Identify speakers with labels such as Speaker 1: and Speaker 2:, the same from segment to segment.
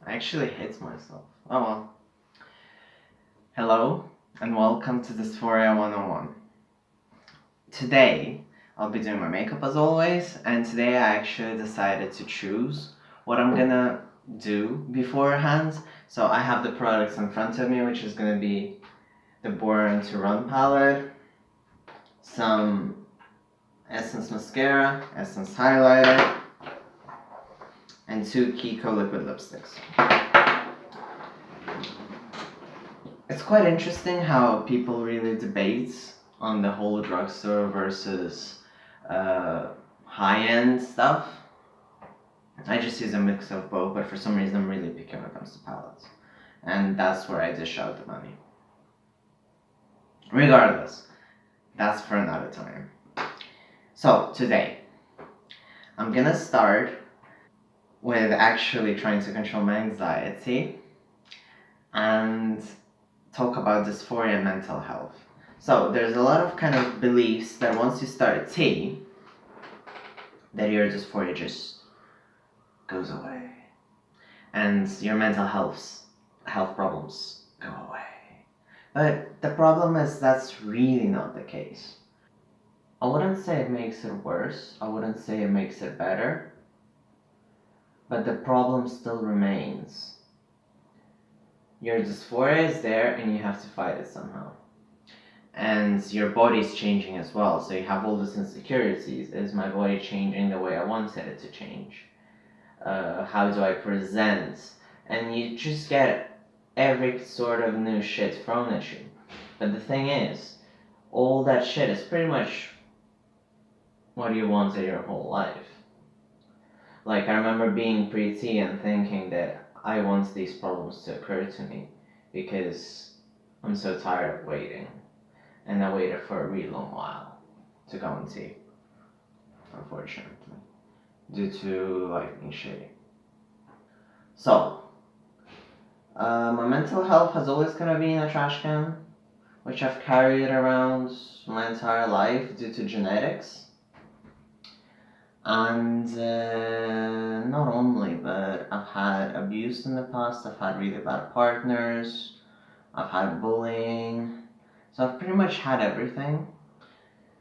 Speaker 1: I actually hit myself. Oh well. Hello, and welcome to Dysphoria 101. Today, I'll be doing my makeup as always, and today I actually decided to choose what I'm gonna do beforehand. So I have the products in front of me, which is gonna be the Born to Run palette, some Essence mascara, Essence highlighter, and two Kiko liquid lipsticks. It's quite interesting how people really debate on the whole drugstore versus high-end stuff. I just use a mix of both, but for some reason I'm really picky when it comes to palettes. And that's where I dish out the money. Regardless, that's for another time. So, today, I'm gonna start with actually trying to control my anxiety and talk about dysphoria and mental health. So there's a lot of kind of beliefs that once you start tea, that your dysphoria just goes away, and your mental health problems go away. But the problem is that's really not the case. I wouldn't say it makes it worse. I wouldn't say it makes it better. But the problem still remains. Your dysphoria is there and you have to fight it somehow. And your body's changing as well, so you have all these insecurities. Is my body changing the way I wanted it to change? How do I present? And you just get every sort of new shit thrown at you. But the thing is, all that shit is pretty much what you wanted your whole life. Like, I remember being pretty and thinking that I want these problems to occur to me because I'm so tired of waiting. And I waited for a really long while to go and see, unfortunately, due to life being shitty. So, my mental health has always kind of been a trash can, which I've carried around my entire life due to genetics. And not only, but I've had abuse in the past, I've had really bad partners, I've had bullying, so I've pretty much had everything.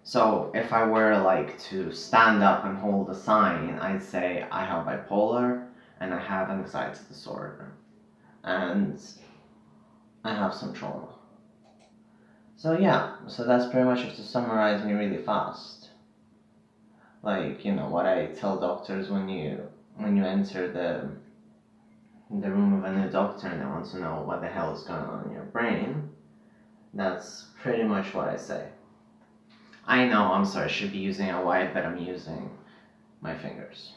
Speaker 1: So if I were like to stand up and hold a sign, I'd say I have bipolar and I have anxiety disorder and I have some trauma. So yeah, so that's pretty much it to summarize me really fast. Like, you know, what I tell doctors when you enter the room of a new doctor and they want to know what the hell is going on in your brain, that's pretty much what I say. I know, I'm sorry, I should be using a white, but I'm using my fingers.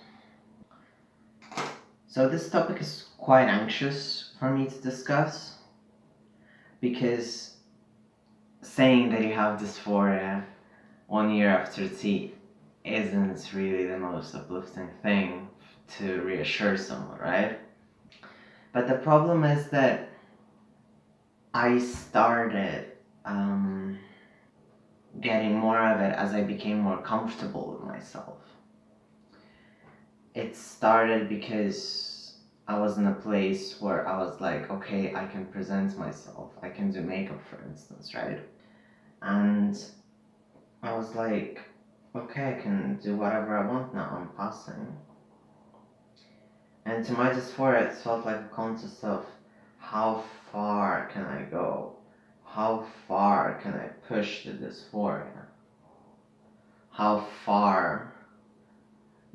Speaker 1: So this topic is quite anxious for me to discuss because saying that you have dysphoria 1 year after tea isn't really the most uplifting thing to reassure someone, right? But the problem is that I started getting more of it as I became more comfortable with myself. It started because I was in a place where I was like, okay, I can present myself. I can do makeup, for instance, right? And I was like, okay, I can do whatever I want now. I'm passing. And to my dysphoria, it felt like a contest of how far can I go? How far can I push the dysphoria? How far?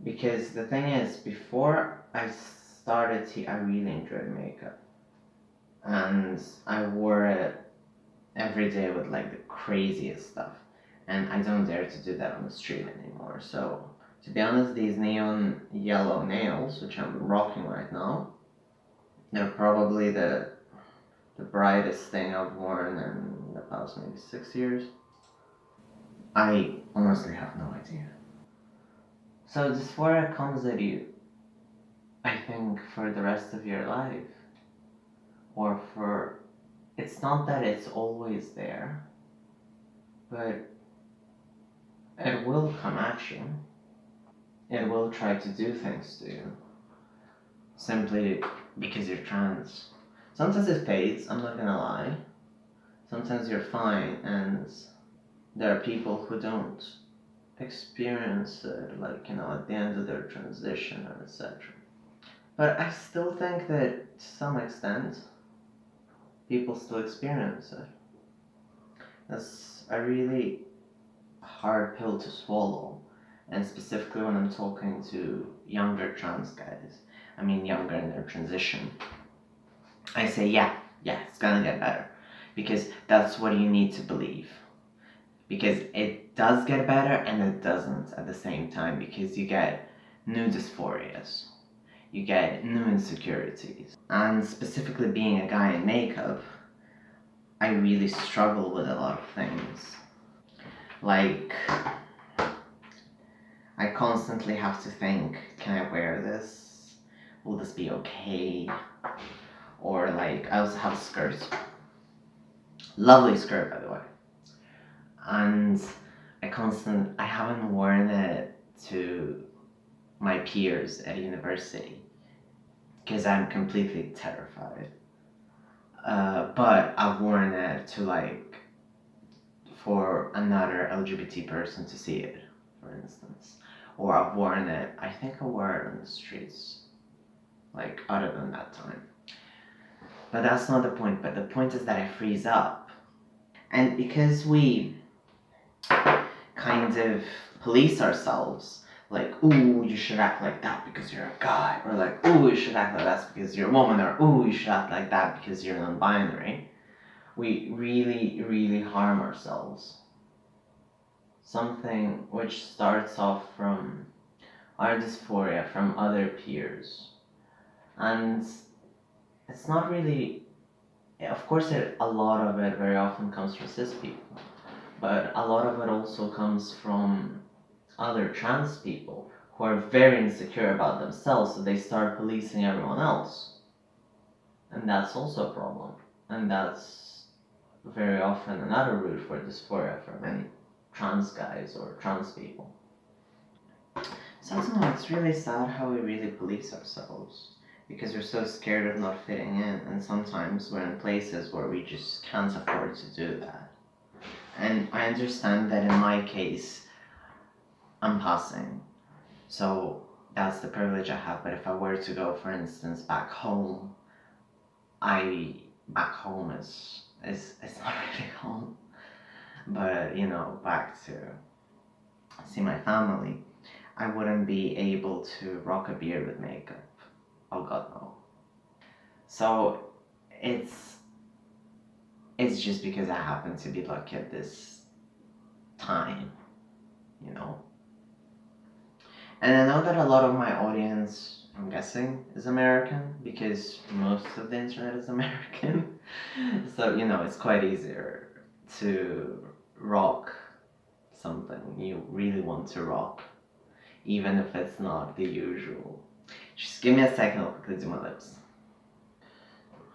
Speaker 1: Because the thing is, before I started I really enjoyed makeup. And I wore it every day with like the craziest stuff. And I don't dare to do that on the street anymore. So, to be honest, these neon yellow nails, which I'm rocking right now, they're probably the brightest thing I've worn in the past maybe 6 years. I honestly have no idea. So dysphoria comes at you, I think, for the rest of your life. Or for... It's not that it's always there, but it will come at you. It will try to do things to you. simply because you're trans. Sometimes it fades, I'm not gonna lie. Sometimes you're fine, and there are people who don't experience it, like, at the end of their transition and etc. But I still think that to some extent, people still experience it. That's a really hard pill to swallow, and specifically when I'm talking to younger trans guys, I mean younger in their transition, I say, yeah, it's gonna get better. Because that's what you need to believe. Because it does get better and it doesn't at the same time, because you get new dysphorias, you get new insecurities. And specifically being a guy in makeup, I really struggle with a lot of things. Like, I constantly have to think, can I wear this? Will this be okay? Or like, I also have a skirt. Lovely skirt, by the way. And I haven't worn it to my peers at university because I'm completely terrified. But I've worn it to like for another LGBT person to see it, for instance. Or I've worn it, I think I wore it on the streets, like other than that time. But that's not the point, but the point is that I freeze up. And because we kind of police ourselves, like, ooh, you should act like that because you're a guy, or like, ooh, you should act like that because you're a woman, or ooh, you should act like that because you're non-binary, we really, really harm ourselves. Something which starts off from our dysphoria from other peers. And it's not really, of course, a lot of it very often comes from cis people, but a lot of it also comes from other trans people who are very insecure about themselves, so they start policing everyone else. And that's also a problem. And that's very often another root for dysphoria for many trans guys or trans people. So I don't know, it's really sad how we really police ourselves because we're so scared of not fitting in, and sometimes we're in places where we just can't afford to do that. And I understand that in my case, I'm passing, so that's the privilege I have. But if I were to go, for instance, back home, back home is it's not really home, but back to see my family, I wouldn't be able to rock a beard with makeup. Oh God, no. So it's just because I happen to be lucky at this time, you know. And I know that a lot of my audience, I'm guessing, is American because most of the internet is American. So, it's quite easier to rock something you really want to rock, even if it's not the usual. Just give me a second, I'll quickly do my lips.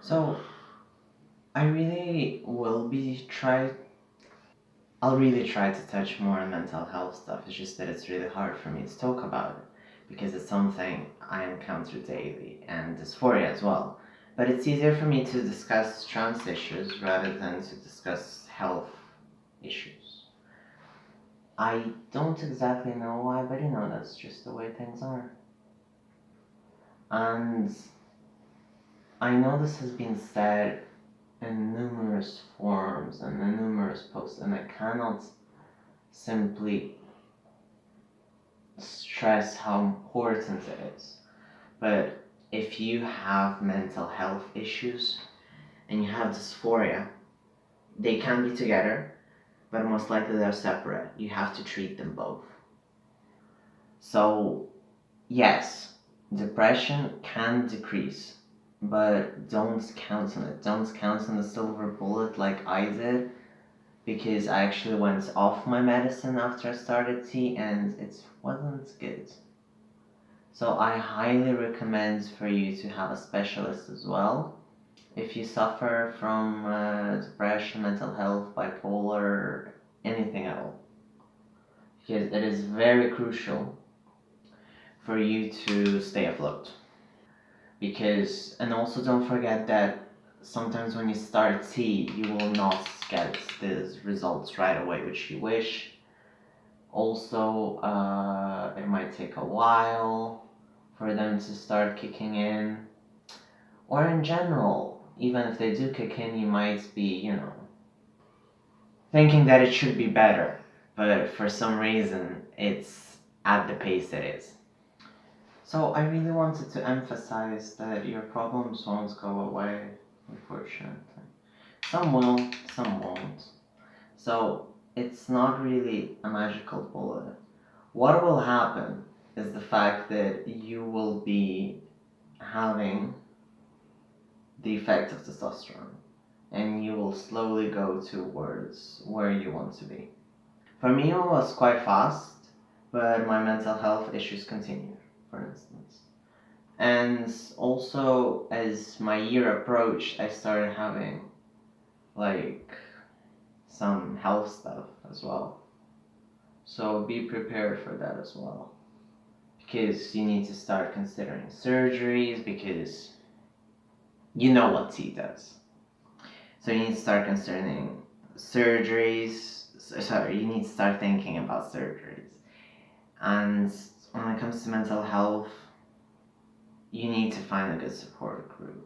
Speaker 1: So, I'll really try to touch more on mental health stuff. It's just that it's really hard for me to talk about it because it's something I encounter daily, and dysphoria as well. But it's easier for me to discuss trans issues rather than to discuss health issues. I don't exactly know why, but that's just the way things are. And I know this has been said in numerous forums and in numerous posts, and I cannot simply stress how important it is. But if you have mental health issues and you have dysphoria, they can be together, but most likely they're separate. You have to treat them both. So, yes, depression can decrease, but don't count on it. Don't count on the silver bullet like I did, because I actually went off my medicine after I started tea and it wasn't good. So I highly recommend for you to have a specialist as well if you suffer from depression, mental health, bipolar, anything at all. Because it is very crucial for you to stay afloat. and also don't forget that sometimes when you start tea, you will not get these results right away which you wish. Also, it might take a while for them to start kicking in. Or in general, even if they do kick in, you might be, thinking that it should be better, but for some reason, it's at the pace it is. So I really wanted to emphasize that your problems won't go away, unfortunately. Some will, some won't. So it's not really a magical bullet. What will happen is the fact that you will be having the effect of testosterone and you will slowly go towards where you want to be. For me, it was quite fast, but my mental health issues continued, for instance. And also, as my year approached, I started having like some health stuff as well. So be prepared for that as well. Because you need to start considering surgeries because you know what tea does. So you need to start considering surgeries. Sorry, you need to start thinking about surgeries. And when it comes to mental health, you need to find a good support group.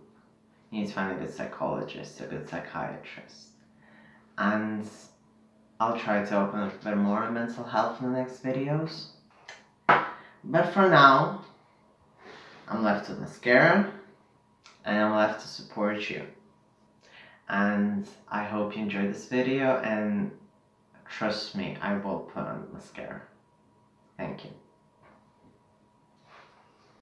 Speaker 1: You need to find a good psychologist, a good psychiatrist. And I'll try to open up a bit more on mental health in the next videos. But for now, I'm left with mascara, and I'm left to support you. And I hope you enjoyed this video, and trust me, I will put on mascara. Thank you.